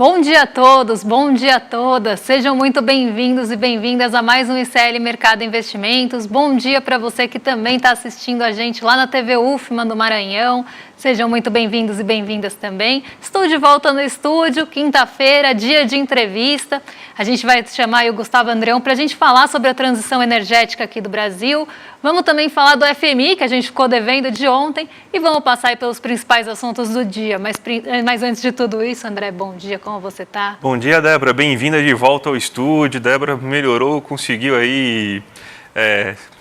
Bom dia a todos, bom dia a todas. Sejam muito bem-vindos e bem-vindas a mais um ICL Mercado Investimentos. Bom dia para você que também está assistindo a gente lá na TV UFMA do Maranhão. Sejam muito bem-vindos e bem-vindas também. Estou de volta no estúdio, quinta-feira, dia de entrevista. A gente vai chamar o Gustavo Andreão para a gente falar sobre a transição energética aqui do Brasil. Vamos também falar do FMI, que a gente ficou devendo de ontem, e vamos passar aí pelos principais assuntos do dia. Mas antes de tudo isso, André, bom dia, como você está? Bom dia, Débora, bem-vinda de volta ao estúdio. Débora melhorou, conseguiu aí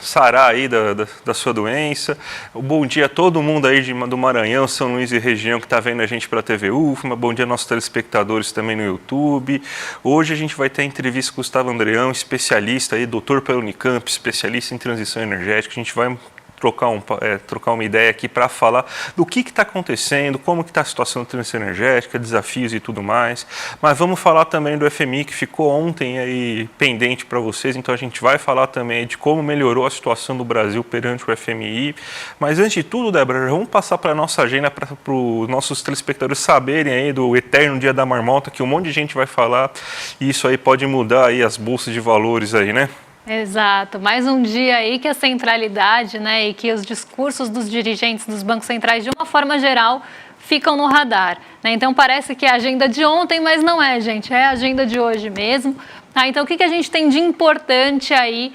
sarar aí da sua doença. Bom dia a todo mundo aí do Maranhão, São Luís e região que está vendo a gente pela TV UFMA. Bom dia aos nossos telespectadores também no YouTube. Hoje a gente vai ter a entrevista com o Gustavo Andreão, especialista aí, doutor pela Unicamp, especialista em transição energética. A gente vai trocar uma ideia aqui para falar do que está acontecendo, como que está a situação da transição energética, desafios e tudo mais. Mas vamos falar também do FMI, que ficou ontem aí pendente para vocês, então a gente vai falar também de como melhorou a situação do Brasil perante o FMI. Mas antes de tudo, Débora, vamos passar para a nossa agenda para os nossos telespectadores saberem aí do eterno Dia da Marmota, que um monte de gente vai falar, e isso aí pode mudar aí as bolsas de valores aí, né? Exato, mais um dia aí que a centralidade, né, e que os discursos dos dirigentes dos bancos centrais, de uma forma geral, ficam no radar, né? Então parece que é a agenda de ontem, mas não é, gente, é a agenda de hoje mesmo. Então o que a gente tem de importante aí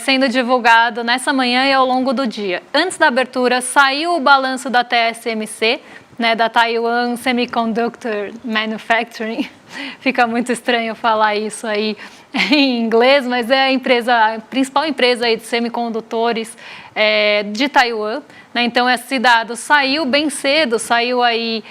sendo divulgado nessa manhã e ao longo do dia? Antes da abertura, saiu o balanço da TSMC, né, da Taiwan Semiconductor Manufacturing. Fica muito estranho falar isso aí em inglês, mas é a principal empresa aí de semicondutores de Taiwan, né? Então esse dado saiu bem cedo, saiu aí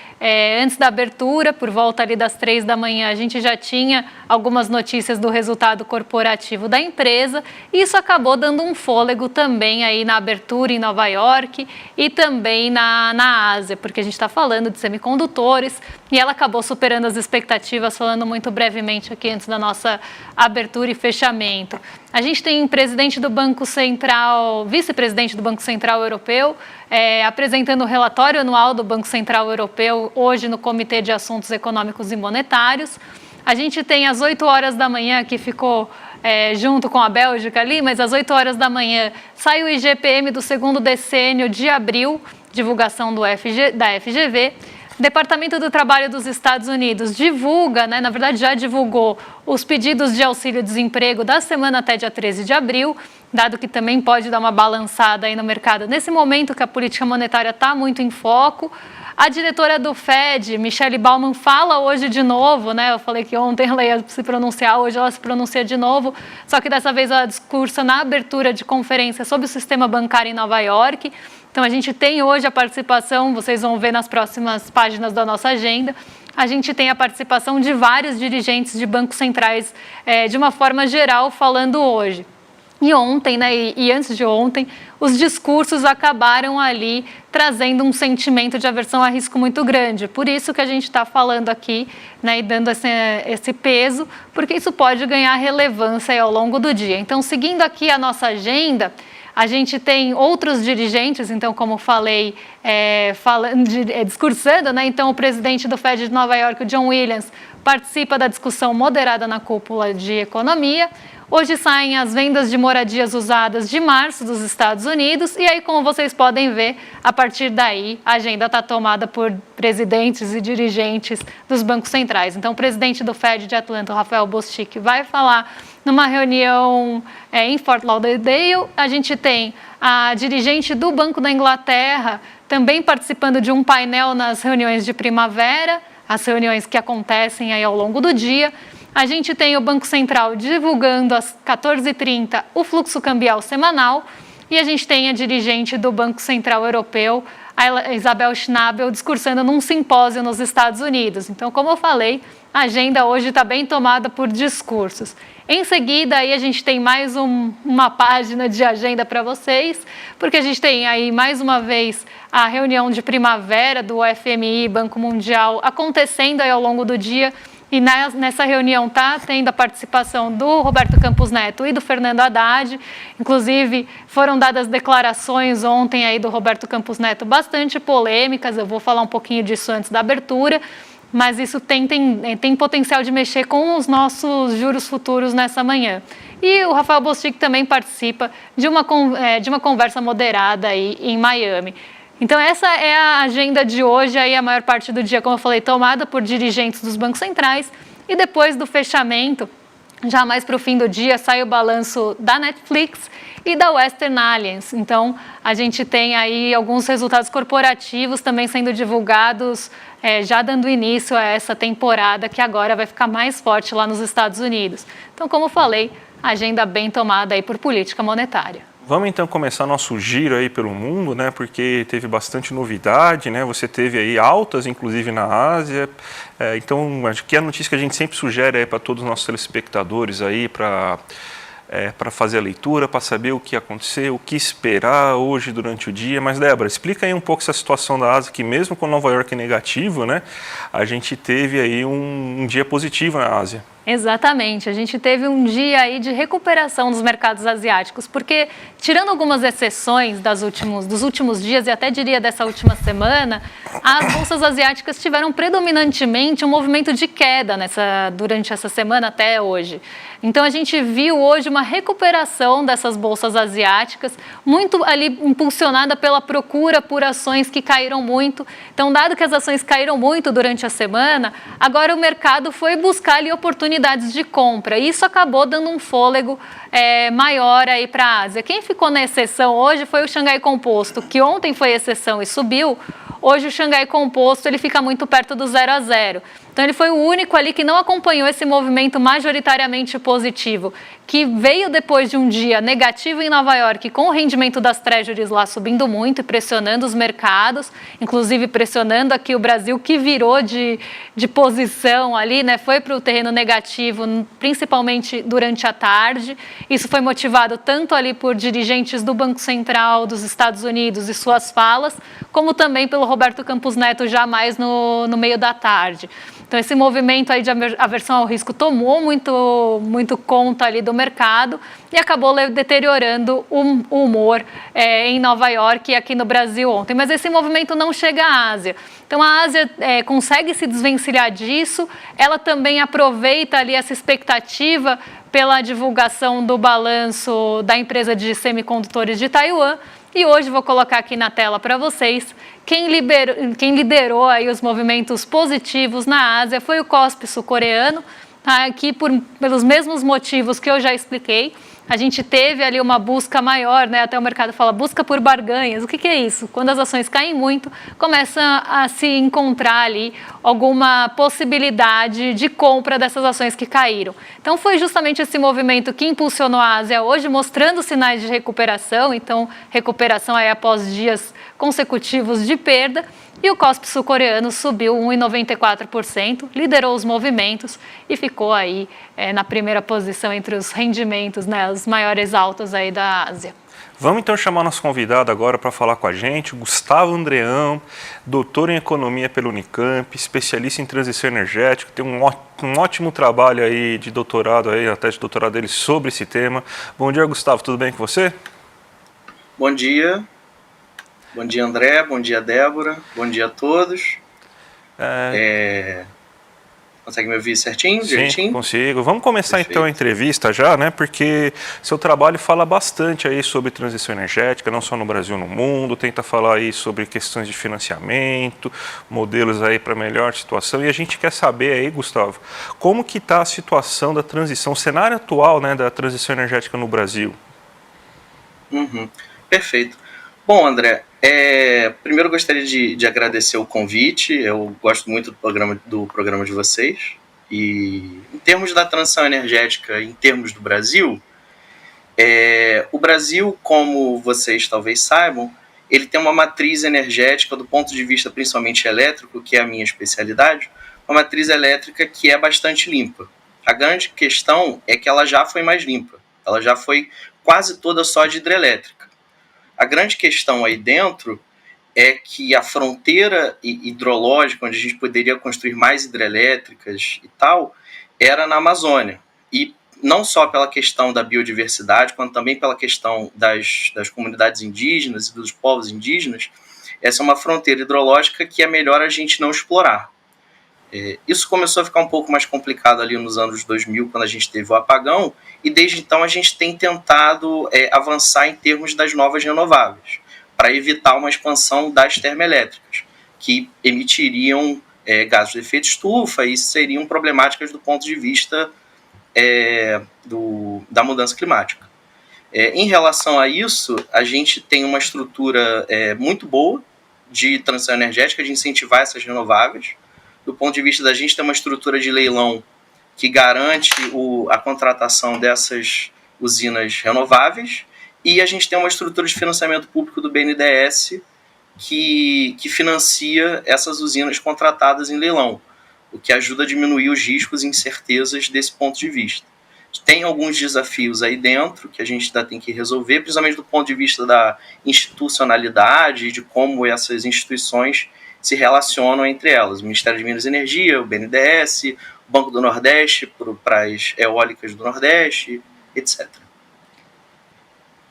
antes da abertura, por volta ali das 3 da manhã, a gente já tinha algumas notícias do resultado corporativo da empresa, e isso acabou dando um fôlego também aí na abertura em Nova York e também na Ásia, porque a gente está falando de semicondutores, e ela acabou superando as expectativas, falando muito brevemente aqui antes da nossa abertura e fechamento. A gente tem presidente do Banco Central, vice-presidente do Banco Central Europeu, apresentando o relatório anual do Banco Central Europeu hoje no Comitê de Assuntos Econômicos e Monetários. A gente tem às 8 horas da manhã, que ficou junto com a Bélgica ali, mas às 8 horas da manhã sai o IGPM do segundo decênio de abril, divulgação da FGV. O Departamento do Trabalho dos Estados Unidos divulga, né, na verdade já divulgou os pedidos de auxílio-desemprego da semana até dia 13 de abril, dado que também pode dar uma balançada aí no mercado nesse momento que a política monetária está muito em foco. A diretora do Fed, Michelle Bowman, fala hoje de novo, né? Eu falei que ontem ela ia se pronunciar, hoje ela se pronuncia de novo, só que dessa vez ela discursa na abertura de conferência sobre o sistema bancário em Nova York. Então a gente tem hoje a participação, vocês vão ver nas próximas páginas da nossa agenda, a gente tem a participação de vários dirigentes de bancos centrais de uma forma geral falando hoje. E ontem, né, e antes de ontem, os discursos acabaram ali trazendo um sentimento de aversão a risco muito grande. Por isso que a gente está falando aqui, né, e dando esse peso, porque isso pode ganhar relevância aí ao longo do dia. Então, seguindo aqui a nossa agenda, a gente tem outros dirigentes, então, como falei, discursando, né? Então, o presidente do Fed de Nova York, o John Williams, participa da discussão moderada na cúpula de economia. Hoje saem as vendas de moradias usadas de março dos Estados Unidos, e aí, como vocês podem ver, a partir daí, a agenda está tomada por presidentes e dirigentes dos bancos centrais. Então, o presidente do Fed de Atlanta, o Rafael Bostic, vai falar numa reunião em Fort Lauderdale. A gente tem a dirigente do Banco da Inglaterra também participando de um painel nas reuniões de primavera, as reuniões que acontecem aí ao longo do dia. A gente tem o Banco Central divulgando às 14h30 o fluxo cambial semanal, e a gente tem a dirigente do Banco Central Europeu, a Isabel Schnabel, discursando num simpósio nos Estados Unidos. Então, como eu falei, a agenda hoje está bem tomada por discursos. Em seguida, aí a gente tem mais uma página de agenda para vocês, porque a gente tem aí mais uma vez a reunião de primavera do FMI, Banco Mundial, acontecendo aí ao longo do dia. E nessa reunião está tendo a participação do Roberto Campos Neto e do Fernando Haddad. Inclusive, foram dadas declarações ontem aí do Roberto Campos Neto bastante polêmicas. Eu vou falar um pouquinho disso antes da abertura. mas isso tem potencial de mexer com os nossos juros futuros nessa manhã. E o Rafael Bostic também participa de uma conversa moderada aí em Miami. Então essa é a agenda de hoje, aí a maior parte do dia, como eu falei, tomada por dirigentes dos bancos centrais, e depois do fechamento, já mais para o fim do dia, sai o balanço da Netflix e da Western Alliance. Então, a gente tem aí alguns resultados corporativos também sendo divulgados, já dando início a essa temporada que agora vai ficar mais forte lá nos Estados Unidos. Então, como eu falei, agenda bem tomada aí por política monetária. Vamos então começar nosso giro aí pelo mundo, né? Porque teve bastante novidade, né? Você teve aí altas, inclusive na Ásia. Então, acho que a notícia que a gente sempre sugere aí para todos os nossos telespectadores aí para fazer a leitura, para saber o que aconteceu, o que esperar hoje durante o dia. Mas, Débora, explica aí um pouco essa situação da Ásia, que mesmo com Nova York negativo, né? A gente teve aí um dia positivo na Ásia. Exatamente, a gente teve um dia aí de recuperação dos mercados asiáticos, porque tirando algumas exceções dos últimos dias e até diria dessa última semana, as bolsas asiáticas tiveram predominantemente um movimento de queda durante essa semana até hoje. Então a gente viu hoje uma recuperação dessas bolsas asiáticas, muito ali impulsionada pela procura por ações que caíram muito. Então, dado que as ações caíram muito durante a semana, agora o mercado foi buscar ali oportunidades de compra. E isso acabou dando um fôlego maior aí para a Ásia. Quem ficou na exceção hoje foi o Xangai Composto, que ontem foi exceção e subiu. Hoje o Xangai Composto ele fica muito perto do 0 a 0. Então ele foi o único ali que não acompanhou esse movimento majoritariamente positivo, que veio depois de um dia negativo em Nova York, com o rendimento das treasuries lá subindo muito e pressionando os mercados, inclusive pressionando aqui o Brasil, que virou de posição ali, né? Foi para o terreno negativo, principalmente durante a tarde. Isso foi motivado tanto ali por dirigentes do Banco Central dos Estados Unidos e suas falas, como também pelo Roberto Campos Neto já mais no meio da tarde. Então, esse movimento aí de aversão ao risco tomou muito conta ali do mercado e acabou deteriorando o humor em Nova York e aqui no Brasil ontem. Mas esse movimento não chega à Ásia. Então, a Ásia consegue se desvencilhar disso, ela também aproveita ali essa expectativa pela divulgação do balanço da empresa de semicondutores de Taiwan. E hoje vou colocar aqui na tela para vocês quem liderou aí os movimentos positivos na Ásia foi o KOSPI sul-coreano, tá? Aqui pelos mesmos motivos que eu já expliquei. A gente teve ali uma busca maior, né? Até o mercado fala busca por barganhas. O que é isso? Quando as ações caem muito, começa a se encontrar ali alguma possibilidade de compra dessas ações que caíram. Então foi justamente esse movimento que impulsionou a Ásia hoje, mostrando sinais de recuperação. Então, recuperação aí após dias consecutivos de perda. E o KOSPI sul-coreano subiu 1,94%, liderou os movimentos e ficou aí na primeira posição entre os rendimentos, né, os maiores altos aí da Ásia. Vamos então chamar nosso convidado agora para falar com a gente, o Gustavo Andreão, doutor em economia pela Unicamp, especialista em transição energética, tem um ótimo trabalho aí de doutorado, aí, a tese de doutorado dele sobre esse tema. Bom dia, Gustavo, tudo bem com você? Bom dia. Bom dia, André. Bom dia, Débora. Bom dia a todos. Consegue me ouvir certinho, direitinho? Sim, consigo. Vamos começar Perfeito. então a entrevista já, né? Porque seu trabalho fala bastante aí sobre transição energética, não só no Brasil, no mundo. Tenta falar aí sobre questões de financiamento, modelos aí para melhor situação. E a gente quer saber aí, Gustavo, como que está a situação da transição, o cenário atual, né, da transição energética no Brasil? Perfeito. Bom, André, primeiro eu gostaria de agradecer o convite. Eu gosto muito do programa de vocês. E em termos da transição energética, em termos do Brasil, o Brasil, como vocês talvez saibam, ele tem uma matriz energética do ponto de vista principalmente elétrico, que é a minha especialidade, uma matriz elétrica que é bastante limpa. A grande questão é que ela já foi mais limpa. Ela já foi quase toda só de hidrelétrica. A grande questão aí dentro é que a fronteira hidrológica, onde a gente poderia construir mais hidrelétricas e tal, era na Amazônia. E não só pela questão da biodiversidade, quanto também pela questão das comunidades indígenas e dos povos indígenas, essa é uma fronteira hidrológica que é melhor a gente não explorar. Isso começou a ficar um pouco mais complicado ali nos anos 2000, quando a gente teve o apagão, e desde então a gente tem tentado avançar em termos das novas renováveis, para evitar uma expansão das termoelétricas, que emitiriam gases de efeito estufa e seriam problemáticas do ponto de vista da mudança climática. Em relação a isso, a gente tem uma estrutura muito boa de transição energética, de incentivar essas renováveis. Do ponto de vista da gente ter uma estrutura de leilão que garante a contratação dessas usinas renováveis, e a gente tem uma estrutura de financiamento público do BNDES que financia essas usinas contratadas em leilão, o que ajuda a diminuir os riscos e incertezas desse ponto de vista. Tem alguns desafios aí dentro que a gente ainda tem que resolver, principalmente do ponto de vista da institucionalidade e de como essas instituições se relacionam entre elas. O Ministério de Minas e Energia, o BNDES, o Banco do Nordeste para as eólicas do Nordeste, etc.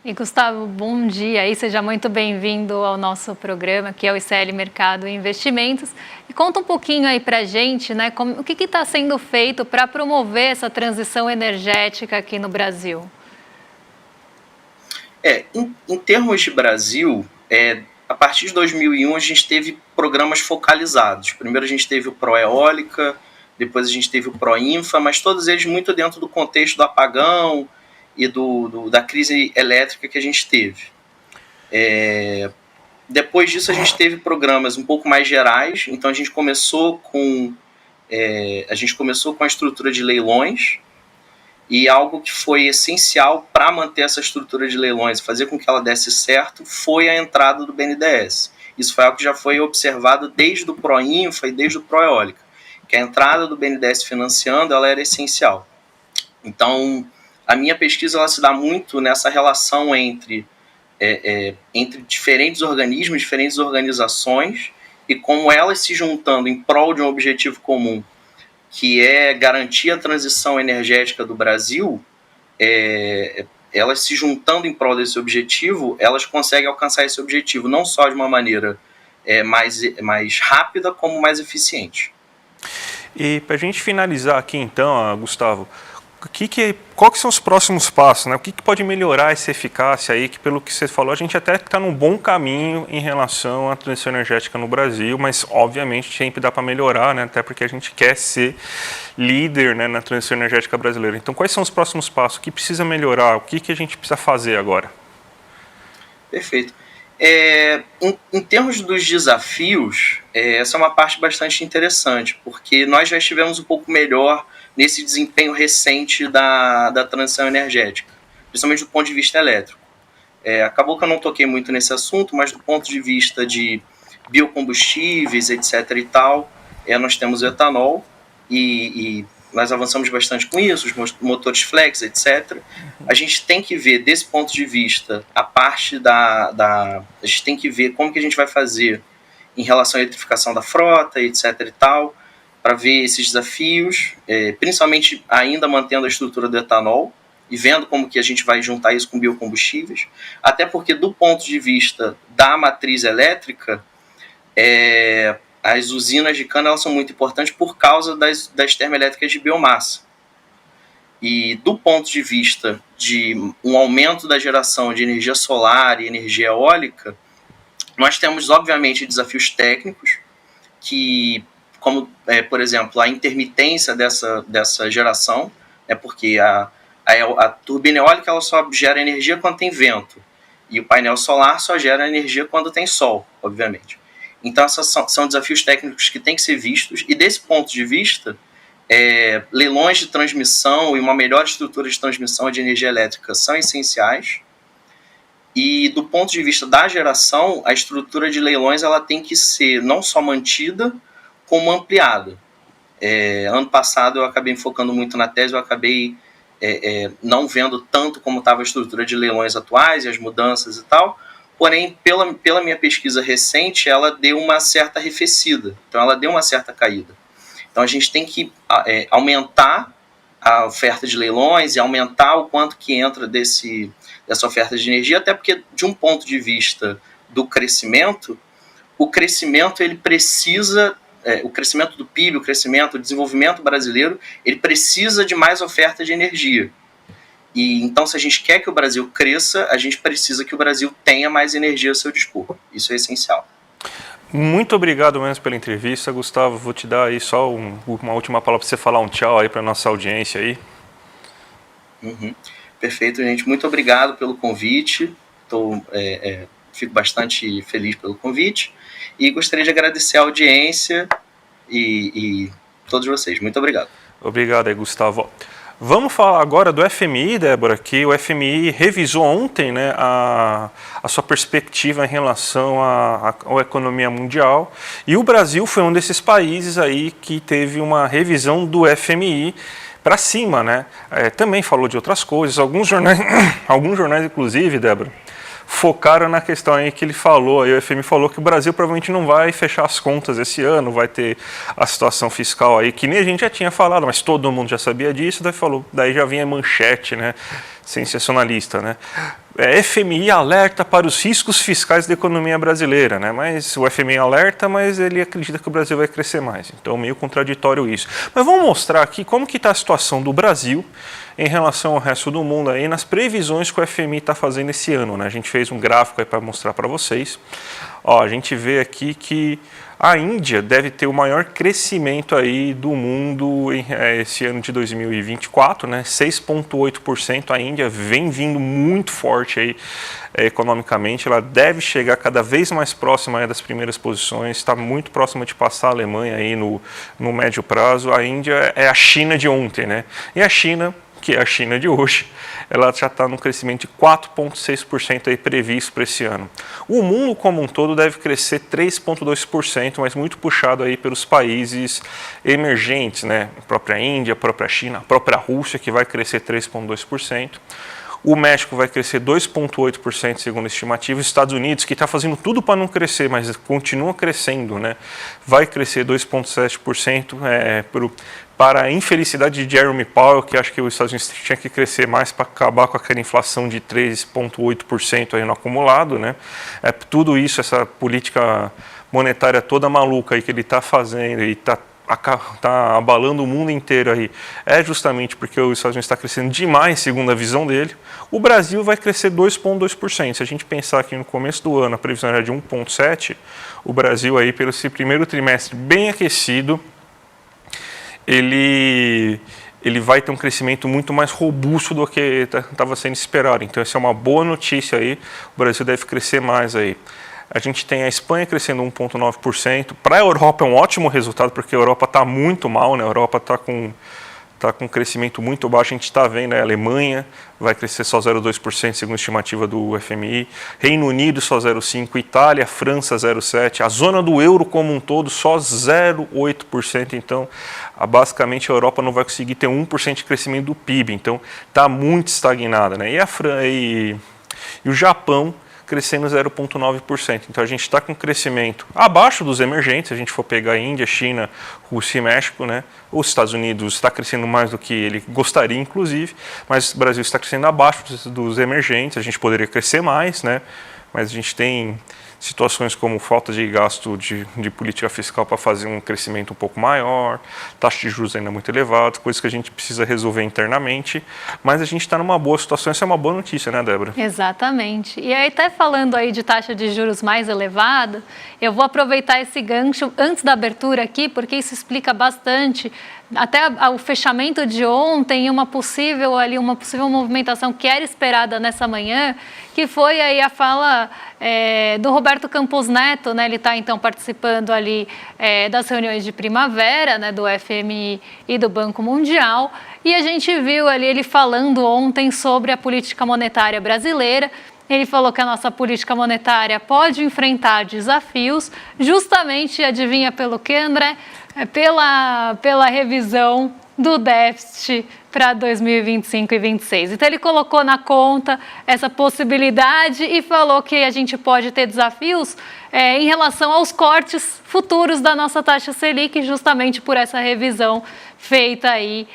E Gustavo, bom dia e seja muito bem-vindo ao nosso programa, que é o ICL Mercado e Investimentos. E conta um pouquinho aí para a gente, né, o que está sendo feito para promover essa transição energética aqui no Brasil? Em termos de Brasil, a partir de 2001 a gente teve programas focalizados. Primeiro a gente teve o Proeólica, depois a gente teve o Proinfa, mas todos eles muito dentro do contexto do apagão e da crise elétrica que a gente teve. Depois disso a gente teve programas um pouco mais gerais, então a gente começou com a estrutura de leilões, e algo que foi essencial para manter essa estrutura de leilões e fazer com que ela desse certo foi a entrada do BNDES. Isso foi algo que já foi observado desde o Proinfa e desde o Proeólica, que a entrada do BNDES financiando ela era essencial. Então, a minha pesquisa ela se dá muito nessa relação entre diferentes organismos, diferentes organizações, e como elas se juntando em prol de um objetivo comum, que é garantir a transição energética do Brasil, elas se juntando em prol desse objetivo, elas conseguem alcançar esse objetivo não só de uma maneira mais rápida, como mais eficiente. E para a gente finalizar aqui então, Gustavo, quais são os próximos passos, né? O que pode melhorar essa eficácia aí, que pelo que você falou, a gente até está num bom caminho em relação à transição energética no Brasil, mas obviamente sempre dá para melhorar, né? Até porque a gente quer ser líder, né, na transição energética brasileira. Então quais são os próximos passos? O que precisa melhorar? O que a gente precisa fazer agora? Perfeito. Em termos dos desafios, essa é uma parte bastante interessante, porque nós já estivemos um pouco melhor nesse desempenho recente da transição energética, principalmente do ponto de vista elétrico. Acabou que eu não toquei muito nesse assunto, mas do ponto de vista de biocombustíveis, etc. e tal, nós temos o etanol e nós avançamos bastante com isso, os motores flex, etc. A gente tem que ver, desse ponto de vista, a parte a gente tem que ver como que a gente vai fazer em relação à eletrificação da frota, etc. e tal, para ver esses desafios, principalmente ainda mantendo a estrutura do etanol e vendo como que a gente vai juntar isso com biocombustíveis, até porque do ponto de vista da matriz elétrica, as usinas de cana elas são muito importantes por causa das termoelétricas de biomassa. E do ponto de vista de um aumento da geração de energia solar e energia eólica, nós temos, obviamente, desafios técnicos, como, por exemplo, a intermitência dessa geração, porque a turbina eólica ela só gera energia quando tem vento, e o painel solar só gera energia quando tem sol, obviamente. Então, esses são desafios técnicos que têm que ser vistos, e desse ponto de vista, leilões de transmissão e uma melhor estrutura de transmissão de energia elétrica são essenciais. E do ponto de vista da geração, a estrutura de leilões ela tem que ser não só mantida, como ampliada. Ano passado eu acabei me focando muito na tese, eu acabei não vendo tanto como estava a estrutura de leilões atuais e as mudanças e tal, porém, pela minha pesquisa recente, ela deu uma certa arrefecida, então ela deu uma certa caída. Então a gente tem que aumentar a oferta de leilões e aumentar o quanto que entra dessa oferta de energia, até porque de um ponto de vista do crescimento, o crescimento ele precisa o crescimento do PIB, o desenvolvimento brasileiro, ele precisa de mais oferta de energia. E então, se a gente quer que o Brasil cresça, a gente precisa que o Brasil tenha mais energia ao seu dispor. Isso é essencial. Muito obrigado mesmo pela entrevista, Gustavo. Vou te dar aí só uma última palavra para você falar um tchau aí para a nossa audiência aí. Perfeito, gente. Muito obrigado pelo convite. Fico bastante feliz pelo convite e gostaria de agradecer a audiência e todos vocês. Muito obrigado. Obrigado aí, Gustavo. Vamos falar agora do FMI, Débora, que o FMI revisou ontem, né, a sua perspectiva em relação à economia mundial, e o Brasil foi um desses países aí que teve uma revisão do FMI para cima, né? Também falou de outras coisas, alguns jornais inclusive, Débora, focaram na questão aí que ele falou, aí o FMI falou que o Brasil provavelmente não vai fechar as contas esse ano, vai ter a situação fiscal aí, que nem a gente já tinha falado, mas todo mundo já sabia disso, daí já vinha manchete, né, sensacionalista, né. FMI alerta para os riscos fiscais da economia brasileira, né, mas o FMI alerta, mas ele acredita que o Brasil vai crescer mais, então meio contraditório isso. Mas vamos mostrar aqui como que está a situação do Brasil em relação ao resto do mundo aí, nas previsões que o FMI está fazendo esse ano, né? A gente fez um gráfico aí para mostrar para vocês. Ó, a gente vê aqui que a Índia deve ter o maior crescimento aí do mundo esse ano de 2024, né? 6,8%. A Índia vem vindo muito forte aí economicamente, ela deve chegar cada vez mais próxima aí das primeiras posições, está muito próxima de passar a Alemanha aí no médio prazo. A Índia é a China de ontem, né? E a China, que é a China de hoje, ela já está num crescimento de 4,6% aí previsto para esse ano. O mundo como um todo deve crescer 3,2%, mas muito puxado aí pelos países emergentes, né? A própria Índia, a própria China, a própria Rússia, que vai crescer 3,2%. O México vai crescer 2,8% segundo a estimativa. Os Estados Unidos, que está fazendo tudo para não crescer, mas continua crescendo, né? Vai crescer 2,7%. Para a infelicidade de Jerome Powell, que acho que os Estados Unidos tinha que crescer mais para acabar com aquela inflação de 3,8% aí no acumulado, né? Tudo isso, essa política monetária toda maluca aí que ele está fazendo e está abalando o mundo inteiro aí, é justamente porque os Estados Unidos está crescendo demais, segundo a visão dele. O Brasil vai crescer 2,2%. Se a gente pensar que no começo do ano a previsão era de 1,7%, o Brasil aí, pelo esse primeiro trimestre bem aquecido, ele vai ter um crescimento muito mais robusto do que estava sendo esperado. Então, essa é uma boa notícia aí. O Brasil deve crescer mais aí. A gente tem a Espanha crescendo 1,9%. Para a Europa é um ótimo resultado, porque a Europa está muito mal, né? A Europa está com um crescimento muito baixo. A gente está vendo, né? A Alemanha vai crescer só 0,2%, segundo a estimativa do FMI. Reino Unido só 0,5%. Itália, França 0,7%. A zona do euro como um todo só 0,8%. Então, basicamente a Europa não vai conseguir ter 1% de crescimento do PIB. Então, está muito estagnada, né? E o Japão crescendo 0,9%. Então a gente está com crescimento abaixo dos emergentes, se a gente for pegar a Índia, China, Rússia e México, né? Os Estados Unidos está crescendo mais do que ele gostaria, inclusive, mas o Brasil está crescendo abaixo dos emergentes, a gente poderia crescer mais, né? Mas a gente tem situações como falta de gasto de política fiscal para fazer um crescimento um pouco maior, taxa de juros ainda muito elevada, coisas que a gente precisa resolver internamente, mas a gente está numa boa situação, isso é uma boa notícia, né, Débora? Exatamente. E aí, até falando aí de taxa de juros mais elevada, eu vou aproveitar esse gancho antes da abertura aqui, porque isso explica bastante até o fechamento de ontem, uma possível movimentação que era esperada nessa manhã, que foi aí a fala do Roberto Campos Neto, né? Ele está então participando ali das reuniões de primavera, né, do FMI e do Banco Mundial, e a gente viu ali ele falando ontem sobre a política monetária brasileira. Ele falou que a nossa política monetária pode enfrentar desafios, justamente, adivinha pelo quê, André? Pela revisão do déficit para 2025 e 2026. Então, ele colocou na conta essa possibilidade e falou que a gente pode ter desafios em relação aos cortes futuros da nossa taxa Selic, justamente por essa revisão feita aí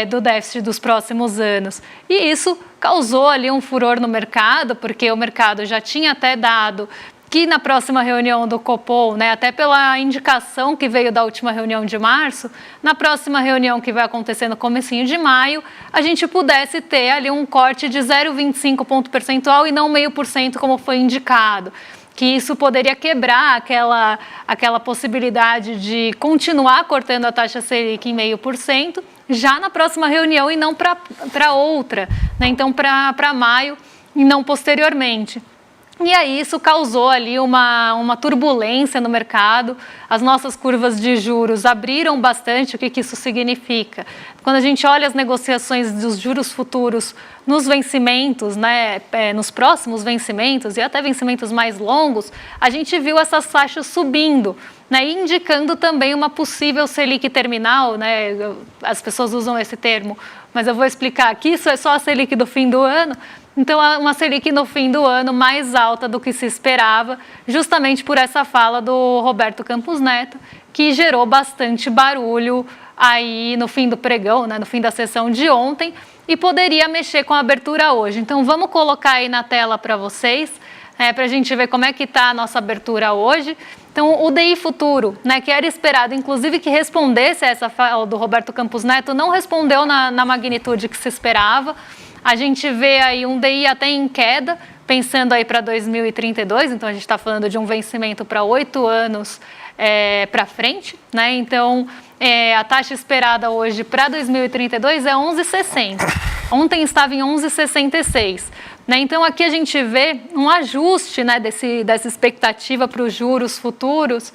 do déficit dos próximos anos. E isso causou ali um furor no mercado, porque o mercado já tinha até dado que na próxima reunião do Copom, né, até pela indicação que veio da última reunião de março, na próxima reunião que vai acontecer no comecinho de maio, a gente pudesse ter ali um corte de 0,25 ponto percentual e não 0,5% como foi indicado. Que isso poderia quebrar aquela possibilidade de continuar cortando a taxa Selic em 0,5% já na próxima reunião e não para outra, né? Então para maio e não posteriormente. E aí isso causou ali uma turbulência no mercado, as nossas curvas de juros abriram bastante. O que isso significa? Quando a gente olha as negociações dos juros futuros nos vencimentos, né, nos próximos vencimentos e até vencimentos mais longos, a gente viu essas taxas subindo, né, indicando também uma possível Selic terminal, né, as pessoas usam esse termo, mas eu vou explicar aqui, isso é só a Selic do fim do ano. Então, uma Selic no fim do ano mais alta do que se esperava, justamente por essa fala do Roberto Campos Neto, que gerou bastante barulho aí no fim do pregão, né, no fim da sessão de ontem, e poderia mexer com a abertura hoje. Então, vamos colocar aí na tela para vocês, para a gente ver como é que está a nossa abertura hoje. Então, o DI futuro, né, que era esperado, inclusive, que respondesse a essa fala do Roberto Campos Neto, não respondeu na magnitude que se esperava. A gente vê aí um DI até em queda, pensando aí para 2032, então a gente está falando de um vencimento para 8 anos para frente, né? Então, a taxa esperada hoje para 2032 é 11,60. Ontem estava em 11,66. Né? Então, aqui a gente vê um ajuste, né, dessa expectativa para os juros futuros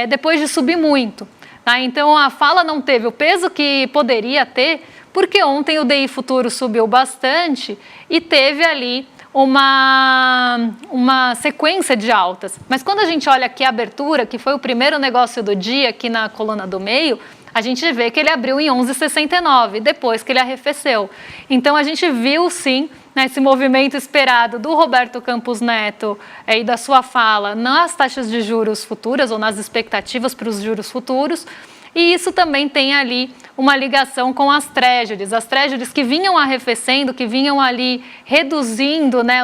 depois de subir muito. Tá? Então, a fala não teve o peso que poderia ter, porque ontem o DI futuro subiu bastante e teve ali uma sequência de altas. Mas quando a gente olha aqui a abertura, que foi o primeiro negócio do dia aqui na coluna do meio, a gente vê que ele abriu em 11,69, depois que ele arrefeceu. Então, a gente viu, sim, né, esse movimento esperado do Roberto Campos Neto e da sua fala nas taxas de juros futuras ou nas expectativas para os juros futuros. E isso também tem ali uma ligação com as treasuries que vinham arrefecendo, que vinham ali reduzindo, né,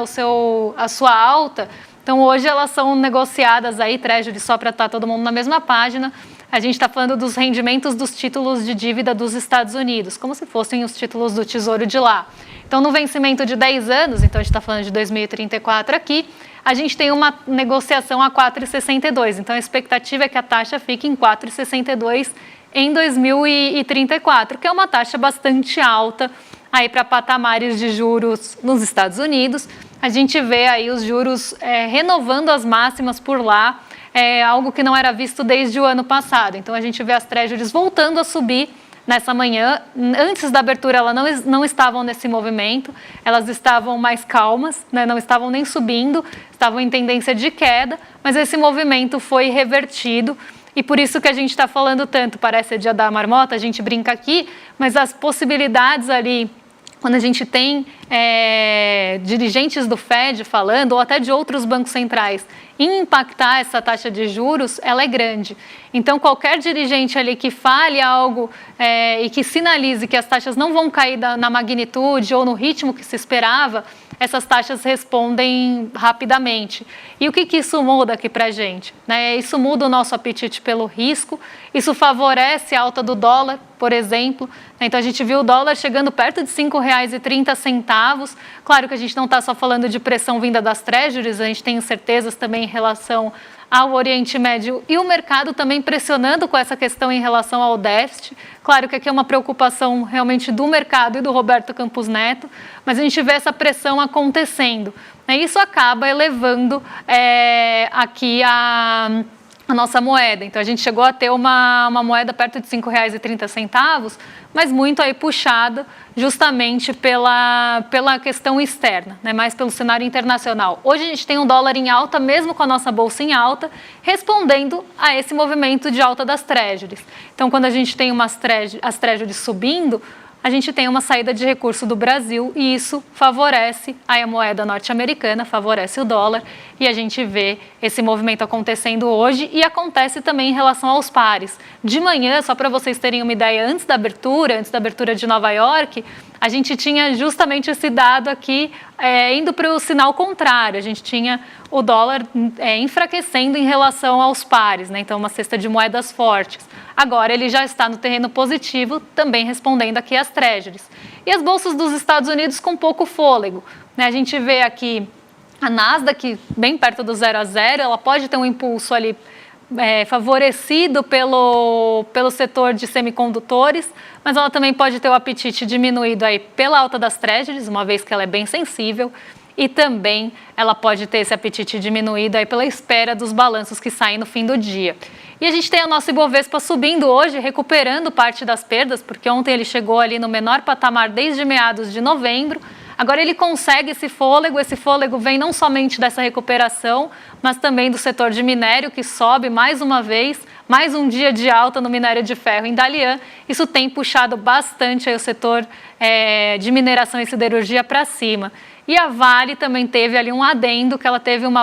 a sua alta. Então, hoje elas são negociadas aí, treasuries, só para estar todo mundo na mesma página. A gente está falando dos rendimentos dos títulos de dívida dos Estados Unidos, como se fossem os títulos do Tesouro de lá. Então, no vencimento de 10 anos, então a gente está falando de 2034 aqui, a gente tem uma negociação a 4,62. Então, a expectativa é que a taxa fique em 4,62 em 2034, que é uma taxa bastante alta aí para patamares de juros nos Estados Unidos. A gente vê aí os juros renovando as máximas por lá, algo que não era visto desde o ano passado. Então, a gente vê as treasuries voltando a subir nessa manhã. Antes da abertura, elas não estavam nesse movimento, elas estavam mais calmas, né? Não estavam nem subindo, estavam em tendência de queda, mas esse movimento foi revertido. E por isso que a gente está falando tanto, parece dia da marmota, a gente brinca aqui, mas as possibilidades ali, quando a gente tem dirigentes do Fed falando, ou até de outros bancos centrais, em impactar essa taxa de juros, ela é grande. Então, qualquer dirigente ali que fale algo e que sinalize que as taxas não vão cair na magnitude ou no ritmo que se esperava, essas taxas respondem rapidamente. E o que isso muda aqui para a gente? Né? Isso muda o nosso apetite pelo risco, isso favorece a alta do dólar, por exemplo. Então, a gente viu o dólar chegando perto de R$ 5,30. Claro que a gente não está só falando de pressão vinda das treasuries, a gente tem incertezas também em relação ao Oriente Médio e o mercado também pressionando com essa questão em relação ao déficit. Claro que aqui é uma preocupação realmente do mercado e do Roberto Campos Neto, mas a gente vê essa pressão acontecendo. Isso acaba elevando aqui a nossa moeda. Então, a gente chegou a ter uma moeda perto de R$ 5,30, mas muito aí puxada justamente pela questão externa, né? Mais pelo cenário internacional. Hoje a gente tem um dólar em alta, mesmo com a nossa bolsa em alta, respondendo a esse movimento de alta das treasuries. Então, quando a gente tem as treasuries subindo, a gente tem uma saída de recurso do Brasil e isso favorece a moeda norte-americana, favorece o dólar e a gente vê esse movimento acontecendo hoje e acontece também em relação aos pares. De manhã, só para vocês terem uma ideia, antes da abertura de Nova York, a gente tinha justamente esse dado aqui indo para o sinal contrário. A gente tinha o dólar enfraquecendo em relação aos pares, né? Então uma cesta de moedas fortes. Agora ele já está no terreno positivo, também respondendo aqui às treasuries. E as bolsas dos Estados Unidos com pouco fôlego, né? A gente vê aqui a Nasdaq bem perto do 0 a 0, ela pode ter um impulso ali favorecido pelo setor de semicondutores, mas ela também pode ter o apetite diminuído aí pela alta das treasuries, uma vez que ela é bem sensível, e também ela pode ter esse apetite diminuído aí pela espera dos balanços que saem no fim do dia. E a gente tem o nosso Ibovespa subindo hoje, recuperando parte das perdas, porque ontem ele chegou ali no menor patamar desde meados de novembro. Agora ele consegue esse fôlego vem não somente dessa recuperação, mas também do setor de minério, que sobe mais uma vez, mais um dia de alta no minério de ferro em Dalian. Isso tem puxado bastante aí o setor de mineração e siderurgia para cima. E a Vale também teve ali um adendo, que ela teve um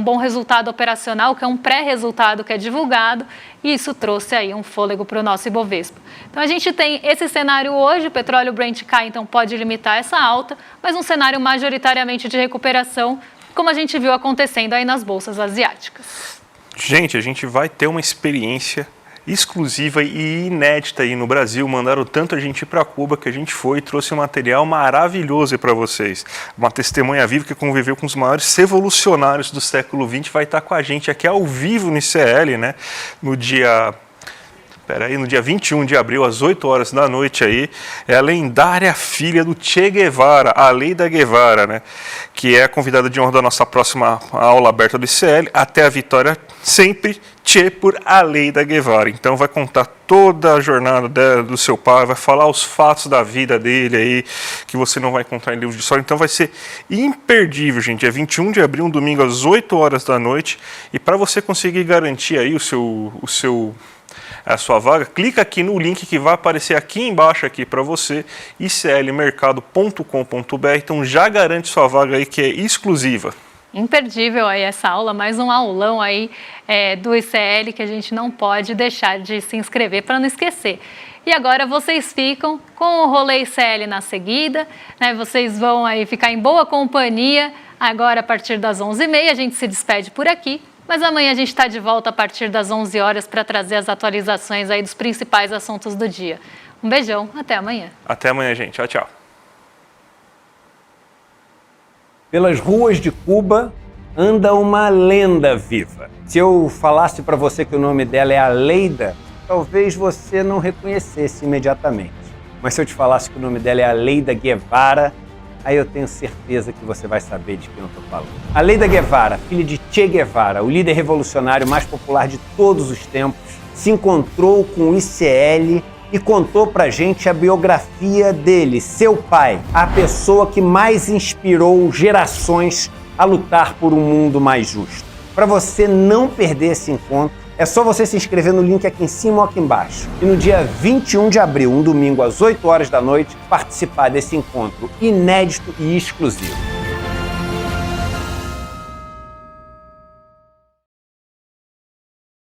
bom resultado operacional, que é um pré-resultado que é divulgado, e isso trouxe aí um fôlego para o nosso Ibovespa. Então a gente tem esse cenário hoje, o petróleo Brent cai, então pode limitar essa alta, mas um cenário majoritariamente de recuperação, como a gente viu acontecendo aí nas bolsas asiáticas. Gente, a gente vai ter uma experiência exclusiva e inédita aí no Brasil. Mandaram tanto a gente ir para Cuba que a gente foi e trouxe um material maravilhoso para vocês. Uma testemunha viva que conviveu com os maiores revolucionários do século XX vai estar com a gente aqui ao vivo no ICL, né? No dia 21 de abril, às 8 horas da noite aí, é a lendária filha do Che Guevara, a Aleida Guevara, né? Que é a convidada de honra da nossa próxima aula aberta do ICL, até a vitória sempre, Che por Aleida Guevara. Então vai contar toda a jornada dela, do seu pai, vai falar os fatos da vida dele aí, que você não vai encontrar em livros de história. Então vai ser imperdível, gente. É 21 de abril, um domingo, às 8 horas da noite. E para você conseguir garantir aí a sua vaga, clica aqui no link que vai aparecer aqui embaixo aqui para você, iclmercado.com.br. Então já garante sua vaga aí, que é exclusiva. Imperdível aí essa aula, mais um aulão aí do ICL que a gente não pode deixar de se inscrever para não esquecer. E agora vocês ficam com o Rolê ICL na seguida, né? Vocês vão aí ficar em boa companhia agora a partir das 11h30, a gente se despede por aqui. Mas amanhã a gente está de volta a partir das 11 horas para trazer as atualizações aí dos principais assuntos do dia. Um beijão, até amanhã. Até amanhã, gente. Tchau, tchau. Pelas ruas de Cuba anda uma lenda viva. Se eu falasse para você que o nome dela é Aleida, talvez você não reconhecesse imediatamente. Mas se eu te falasse que o nome dela é Aleida Guevara, aí eu tenho certeza que você vai saber de quem eu estou falando. Aleida Guevara, filha de Che Guevara, o líder revolucionário mais popular de todos os tempos, se encontrou com o ICL e contou pra gente a biografia dele, seu pai, a pessoa que mais inspirou gerações a lutar por um mundo mais justo. Para você não perder esse encontro, é só você se inscrever no link aqui em cima ou aqui embaixo. E no dia 21 de abril, um domingo às 8 horas da noite, participar desse encontro inédito e exclusivo.